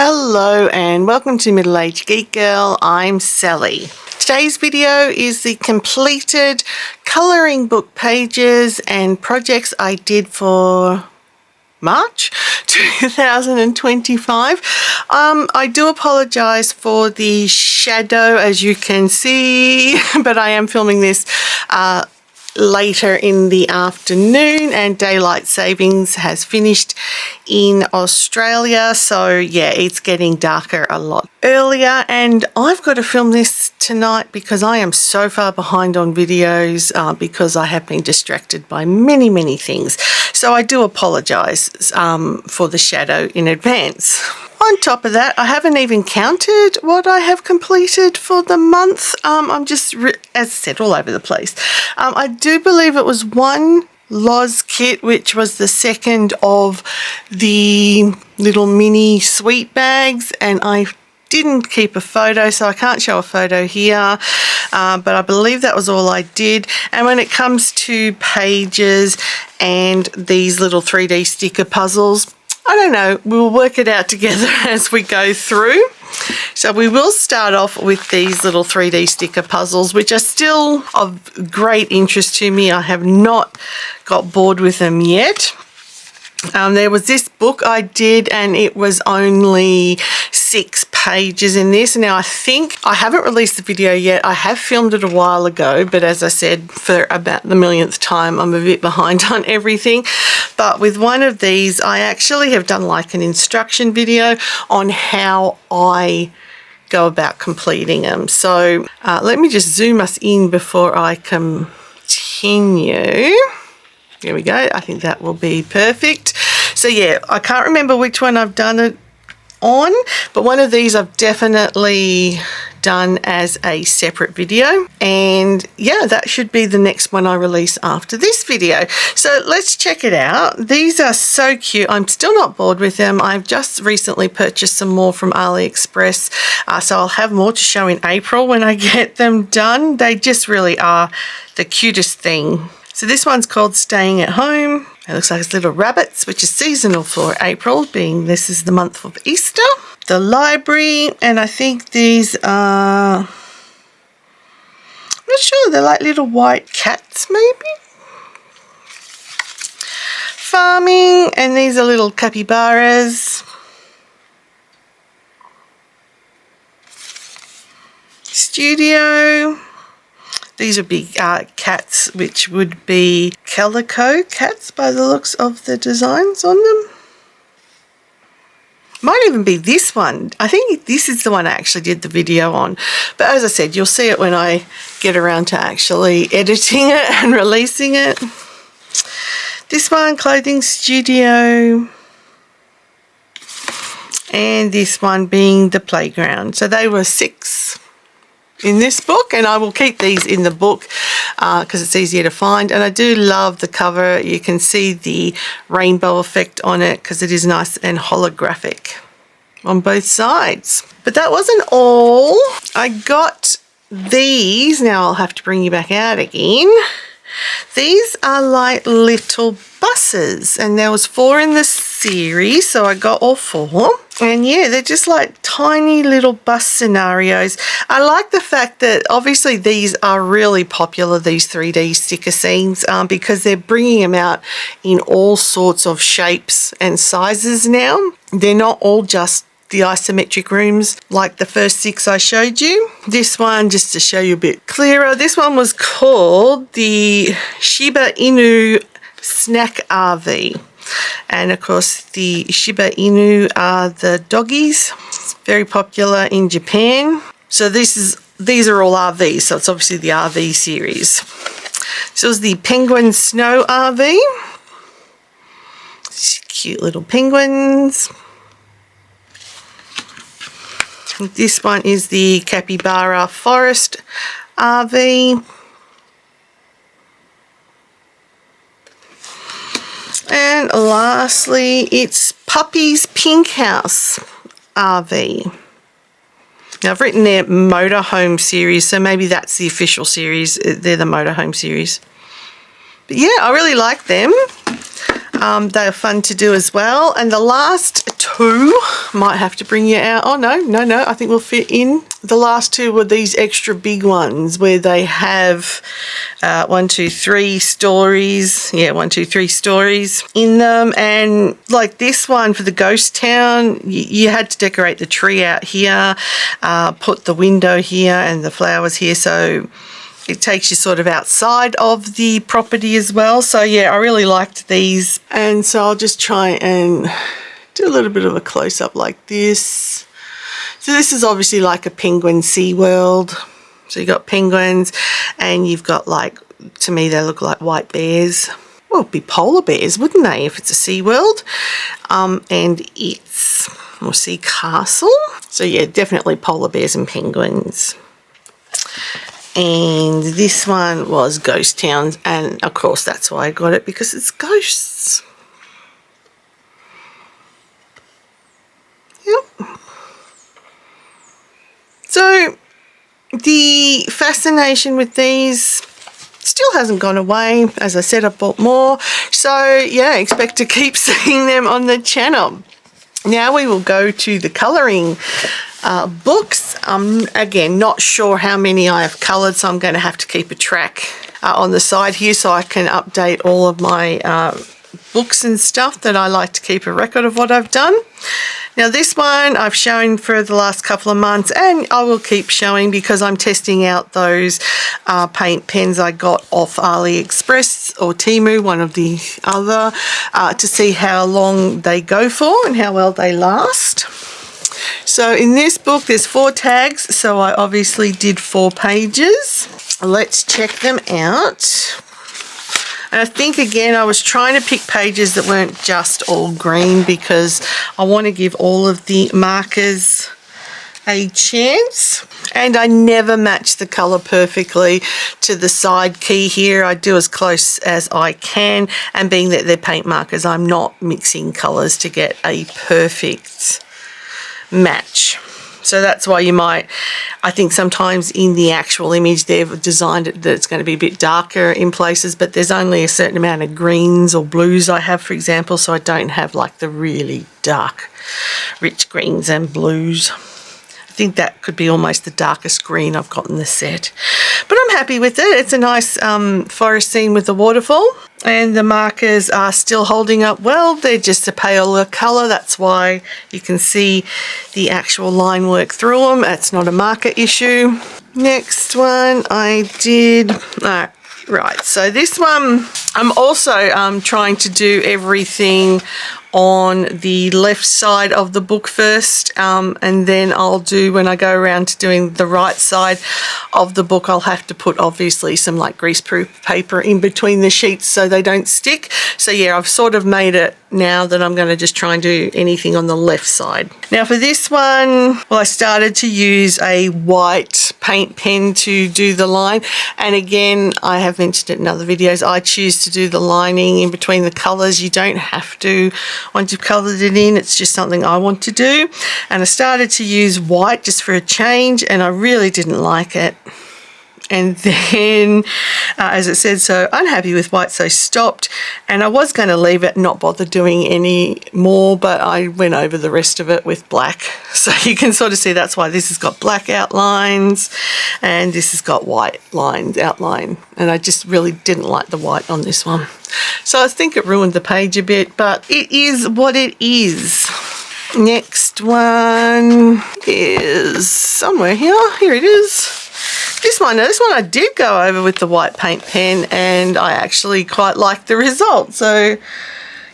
Hello and welcome to Middle-Aged Geek Girl. I'm Sally. Today's video is the completed colouring book pages and projects I did for March 2025. I do apologise for the shadow, as you can see, but I am filming this later in the afternoon and daylight savings has finished in Australia, so yeah, it's getting darker a lot earlier and I've got to film this tonight because I am so far behind on videos because I have been distracted by many things, so I do apologise for the shadow in advance. On top of that, I haven't even counted what I have completed for the month. I'm just, as I said, all over the place. I do believe it was one Loz kit, which was the second of the little mini sweet bags, and I didn't keep a photo, so I can't show a photo here, but I believe that was all I did. And when it comes to pages and these little 3D sticker puzzles, I don't know, we'll work it out together as we go through. So we will start off with these little 3D sticker puzzles, which are still of great interest to me. I have not got bored with them yet. There was this book I did and it was only 6 pages in this. Now I think I haven't released the video yet. I have filmed it a while ago, but as I said, for about the millionth time, I'm a bit behind on everything. But with one of these, I actually have done like an instruction video on how I go about completing them. So let me just zoom us in before I continue. There we go. I think that will be perfect. So yeah, I can't remember which one I've done it on, but one of these I've definitely done as a separate video, and yeah, that should be the next one I release after this video. So let's check it out. These are so cute. I'm still not bored with them. I've just recently purchased some more from AliExpress, so I'll have more to show in April when I get them done. They just really are the cutest thing. So this one's called Staying at Home. It looks like it's little rabbits, which is seasonal for April, being this is the month of Easter. The library, and I think these are, I'm not sure, they're like little white cats maybe. Farming, and these are little capybaras. Studio. These are big cats, which would be calico cats by the looks of the designs on them. Might even be this one. I think this is the one I actually did the video on. But as I said, you'll see it when I get around to actually editing it and releasing it. This one, Clothing Studio. And this one being the playground. So they were 6 in this book, and I will keep these in the book because it's easier to find. And I do love the cover. You can see the rainbow effect on it because it is nice and holographic on both sides. But that wasn't all. I got these. Now I'll have to bring you back out again. These are like little buses, and there was 4 in the series, so I got all 4. And yeah, they're just like tiny little bus scenarios. I like the fact that obviously these are really popular, these 3D sticker scenes, because they're bringing them out in all sorts of shapes and sizes now. They're not all just the isometric rooms like the first 6 I showed you. This one, just to show you a bit clearer, this one was called the Shiba Inu Snack RV. And of course the Shiba Inu are the doggies. It's very popular in Japan. So these are all RVs, so it's obviously the RV series. So it was the Penguin Snow RV. Cute little penguins. This one is the Capybara Forest RV. And lastly, it's Puppy's Pink House RV. Now I've written their motorhome series, so maybe that's the official series. They're the motorhome series. But yeah, I really like them. They're fun to do as well. And the last two, might have to bring you out. Oh, no, I think we'll fit in. The last two were these extra big ones where they have 1, 2, 3 stories. Yeah, 1, 2, 3 stories in them. And like this one for the ghost town, you had to decorate the tree out here, put the window here and the flowers here. So it takes you sort of outside of the property as well. So yeah, I really liked these. And so I'll just try and do a little bit of a close-up like this. So this is obviously like a penguin Sea World. So you've got penguins and you've got, like, to me they look like white bears. Well, it'd be polar bears, wouldn't they, if it's a Sea World? And it's, or Sea Castle. So yeah, definitely polar bears and penguins. And this one was ghost towns, and of course that's why I got it, because it's ghosts. Yep. So the fascination with these still hasn't gone away. As I said, I bought more. So yeah, expect to keep seeing them on the channel. Now we will go to the colouring books. Again, not sure how many I have coloured, so I'm going to have to keep a track on the side here so I can update all of my books and stuff that I like to keep a record of what I've done. Now this one I've shown for the last couple of months, and I will keep showing because I'm testing out those paint pens I got off AliExpress or Temu, one of the other, to see how long they go for and how well they last. So in this book there's 4 tags, so I obviously did 4 pages. Let's check them out. And I think, again, I was trying to pick pages that weren't just all green because I want to give all of the markers a chance. And I never match the colour perfectly to the side key here. I do as close as I can, and being that they're paint markers, I'm not mixing colours to get a perfect match. So that's why you might, I think sometimes in the actual image they've designed it that it's going to be a bit darker in places, but there's only a certain amount of greens or blues I have, for example, so I don't have like the really dark, rich greens and blues. I think that could be almost the darkest green I've got in the set. But I'm happy with it. It's a nice forest scene with the waterfall. And the markers are still holding up well. They're just a paler colour. That's why you can see the actual line work through them. That's not a marker issue. Next one I did... Right, so this one, I'm also trying to do everything on the left side of the book first, and then I'll do, when I go around to doing the right side of the book, I'll have to put obviously some like greaseproof paper in between the sheets so they don't stick. So yeah, I've sort of made it now that I'm going to just try and do anything on the left side. Now for this one, well, I started to use a white paint pen to do the line, and again, I have mentioned it in other videos, I choose to do the lining in between the colours. You don't have to once you've coloured it in, it's just something I want to do. And I started to use white just for a change, and I really didn't like it. And then, as it said, so unhappy with white, so stopped. And I was going to leave it, not bother doing any more, but I went over the rest of it with black. So you can sort of see that's why this has got black outlines and this has got white lines outline. And I just really didn't like the white on this one. So I think it ruined the page a bit, but it is what it is. Next one is somewhere here. Here it is. This one I did go over with the white paint pen, and I actually quite liked the result. So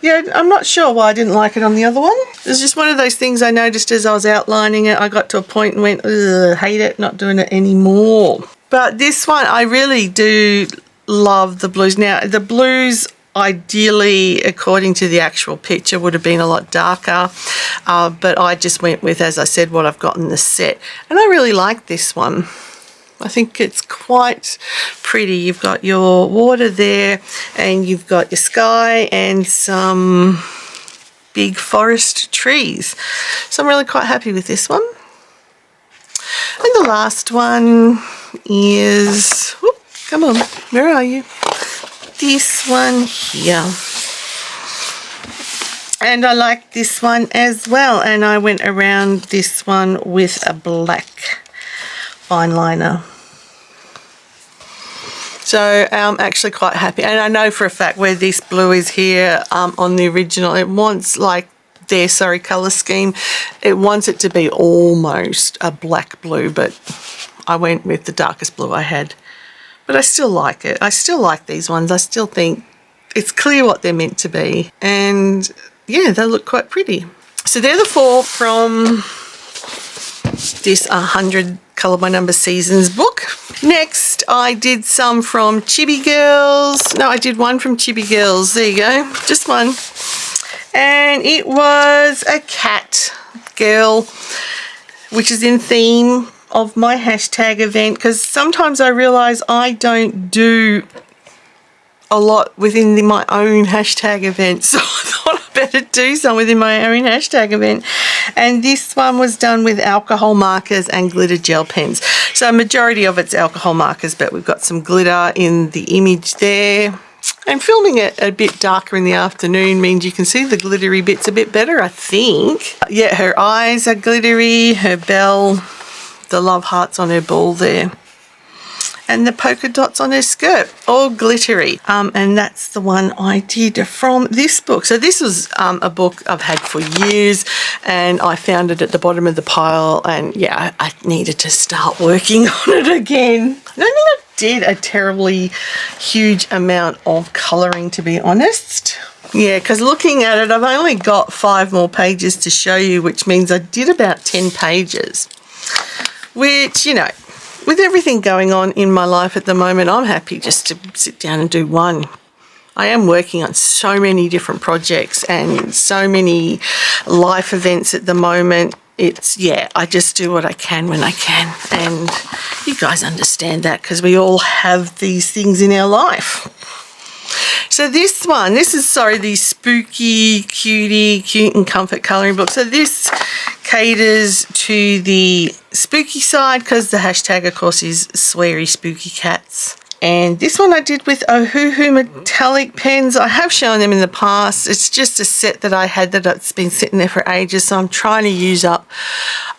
yeah, I'm not sure why I didn't like it on the other one. It was just one of those things I noticed as I was outlining it. I got to a point and went, ugh, hate it, not doing it anymore. But this one, I really do love the blues. Now, the blues, ideally, according to the actual picture, would have been a lot darker. But I just went with, as I said, what I've got in the set. And I really like this one. I think it's quite pretty. You've got your water there, and you've got your sky and some big forest trees. So I'm really quite happy with this one. And the last one is, whoop, come on, where are you? This one here. And I like this one as well. And I went around this one with a black fine liner. So I'm actually quite happy. And I know for a fact where this blue is here on the original, it wants like their colour scheme. It wants it to be almost a black blue, but I went with the darkest blue I had. But I still like it. I still like these ones. I still think it's clear what they're meant to be. And yeah, they look quite pretty. So they're the 4 from this 100 Colour by Number Seasons book. Next, I did some from Chibi Girls. No, I did one from Chibi Girls. There you go. Just one. And it was a cat girl, which is in theme of my hashtag event, because sometimes I realise I don't do a lot within my own hashtag event, so I thought I'd better do some within my own hashtag event. And this one was done with alcohol markers and glitter gel pens. So a majority of it's alcohol markers, but we've got some glitter in the image there. And filming it a bit darker in the afternoon means you can see the glittery bits a bit better, I think. Yeah, her eyes are glittery, her bell, the love hearts on her ball there, and the polka dots on her skirt, all glittery. And that's the one I did from this book. So this was a book I've had for years, and I found it at the bottom of the pile, and yeah, I needed to start working on it again. I don't think I did a terribly huge amount of colouring, to be honest. Yeah, because looking at it, I've only got 5 more pages to show you, which means I did about 10 pages, which, you know, with everything going on in my life at the moment, I'm happy just to sit down and do one. I am working on so many different projects and so many life events at the moment. It's, yeah, I just do what I can when I can. And you guys understand that because we all have these things in our life. So this one, this is, sorry, the Spooky Cutie Cute and Comfort colouring book. So this caters to the spooky side because the hashtag, of course, is sweary spooky cats. And this one I did with Ohuhu metallic pens. I have shown them in the past. It's just a set that I had that's been sitting there for ages. So I'm trying to use up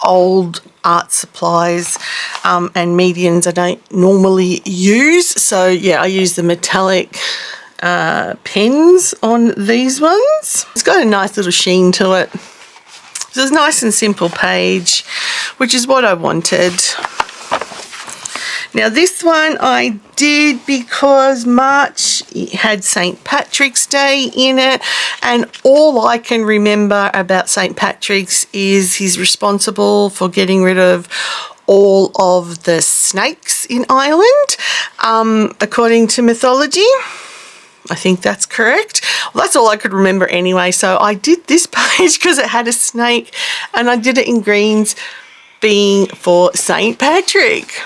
old art supplies and mediums I don't normally use. So yeah, I use the metallic pens on these ones. It's got a nice little sheen to it. So it's a nice and simple page, which is what I wanted. Now this one I did because March had St. Patrick's Day in it, and all I can remember about St. Patrick's is he's responsible for getting rid of all of the snakes in Ireland, according to mythology. I think that's correct. Well, that's all I could remember anyway. So I did this page because it had a snake, and I did it in greens, being for St. Patrick.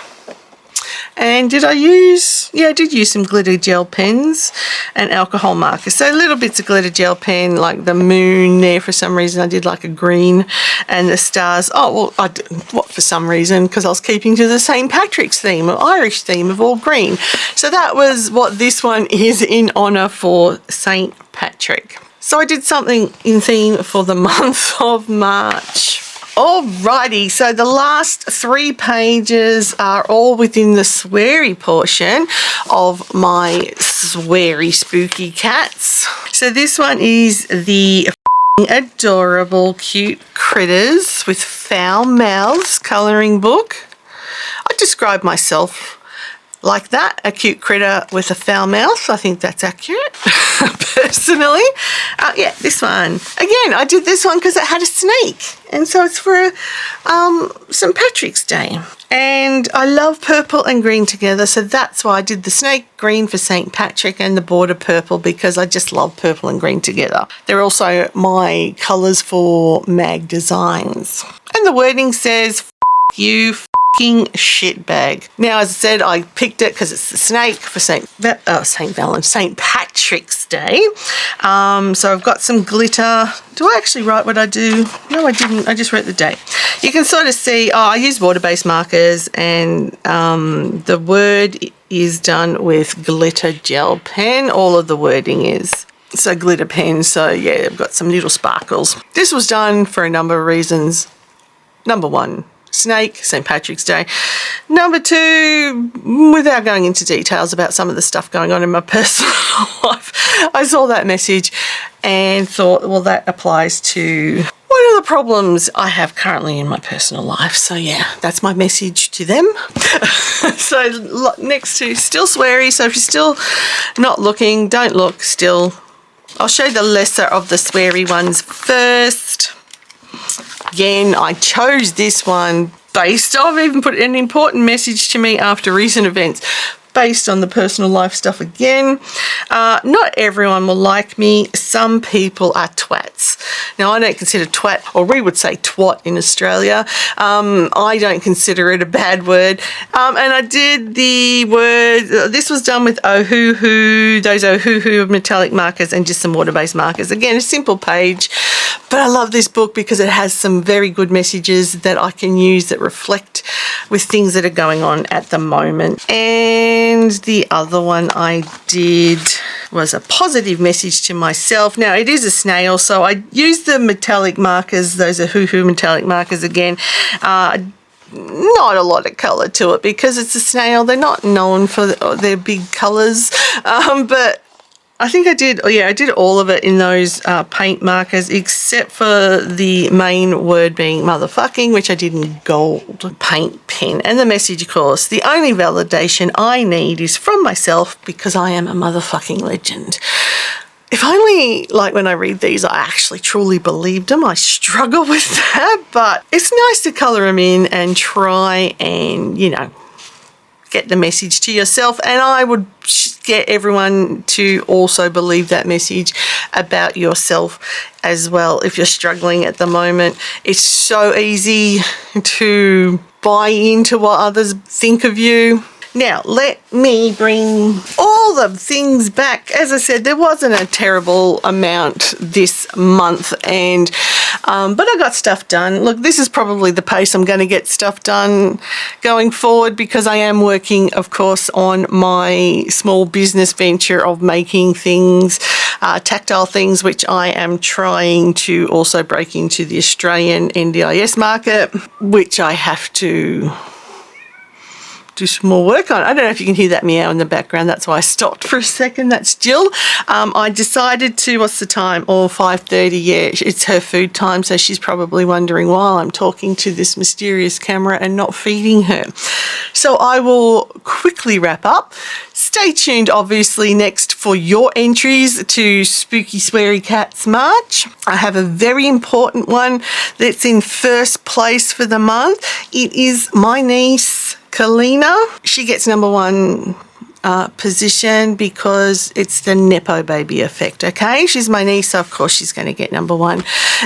And did I use, yeah, I did use some glitter gel pens and alcohol markers. So little bits of glitter gel pen, like the moon there for some reason. I did like a green, and the stars. Oh, well, I did, what for some reason, because I was keeping to the St. Patrick's theme, or Irish theme of all green. So that was what this one is in honour for St. Patrick. So I did something in theme for the month of March. Alrighty, so the last 3 pages are all within the sweary portion of my sweary spooky cats. So this one is the adorable cute critters with foul mouths colouring book. I describe myself like that, a cute critter with a foul mouth. I think that's accurate, personally. Yeah, this one. Again, I did this one because it had a snake. And so it's for St. Patrick's Day. And I love purple and green together, so that's why I did the snake green for St. Patrick and the border purple, because I just love purple and green together. They're also my colours for M.A.G.G designs. And the wording says, "F you, f***ing shitbag." Now, as I said, I picked it because it's the snake for St. Patrick's Day. So I've got some glitter. Do I actually write what I do? No, I didn't. I just wrote the date. You can sort of see, I use water-based markers, and the word is done with glitter gel pen. All of the wording is. So glitter pen. So yeah, I've got some little sparkles. This was done for a number of reasons. Number one, snake, St. Patrick's Day. Number two, without going into details about some of the stuff going on in my personal life, I saw that message and thought, well, that applies to one of the problems I have currently in my personal life. So yeah, that's my message to them. So next to still sweary. So if you're still not looking, don't look still. I'll show the lesser of the sweary ones first. Again, I chose this one based on, I've even put an important message to me after recent events, based on the personal life stuff again. Not everyone will like me. Some people are twats. Now, I don't consider twat, or we would say twat in Australia. I don't consider it a bad word. And I did the word, this was done with Ohuhu, those Ohuhu metallic markers and just some water-based markers. Again, a simple page. But I love this book because it has some very good messages that I can use that reflect with things that are going on at the moment. And the other one I did was a positive message to myself. Now, it is a snail, so I used the metallic markers. Those are Hoo-Hoo metallic markers again. Not a lot of colour to it because it's a snail. They're not known for their big colours, but I think I did all of it in those paint markers except for the main word being motherfucking, which I did in gold paint pen. And the message, of course, the only validation I need is from myself because I am a motherfucking legend. If only, like, when I read these, I actually truly believed them. I struggle with that, but it's nice to colour them in and try and, you know, get the message to yourself. And I would get everyone to also believe that message about yourself as well. If you're struggling at the moment, it's so easy to buy into what others think of you. Now, let me bring all the things back. As I said, there wasn't a terrible amount this month, and but I got stuff done. Look, this is probably the pace I'm going to get stuff done going forward because I am working, of course, on my small business venture of making things, tactile things, which I am trying to also break into the Australian NDIS market, which I have to do some more work on. I don't know if you can hear that meow in the background. That's why I stopped for a second. That's Jill. I decided to, what's the time? 5:30. Yeah, it's her food time. So she's probably wondering why I'm talking to this mysterious camera and not feeding her. So I will quickly wrap up. Stay tuned, obviously, next for your entries to Spooky Sweary Cats March. I have a very important one that's in first place for the month. It is my niece, Kalina. She gets number one position because it's the Nepo baby effect, okay? She's my niece, so of course she's going to get number one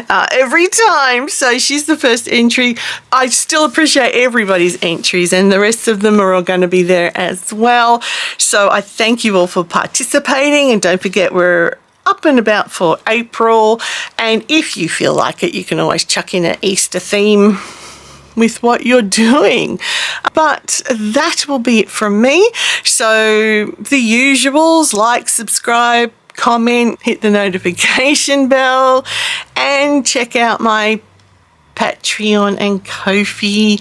every time. So she's the first entry. I still appreciate everybody's entries, and the rest of them are all going to be there as well. So I thank you all for participating, and don't forget we're up and about for April, and if you feel like it, you can always chuck in an Easter theme with what you're doing. But that will be it from me. So the usuals, like, subscribe, comment, hit the notification bell, and check out my Patreon and Ko-fi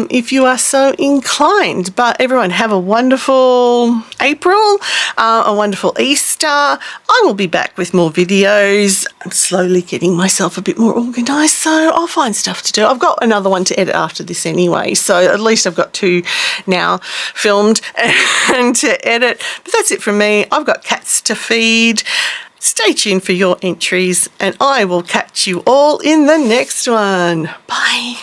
if you are so inclined. But everyone, have a wonderful April, a wonderful Easter. I will be back with more videos. I'm slowly getting myself a bit more organised, so I'll find stuff to do. I've got another one to edit after this anyway, so at least I've got 2 now filmed and to edit. But that's it from me. I've got cats to feed. Stay tuned for your entries, and I will catch you all in the next one. Bye.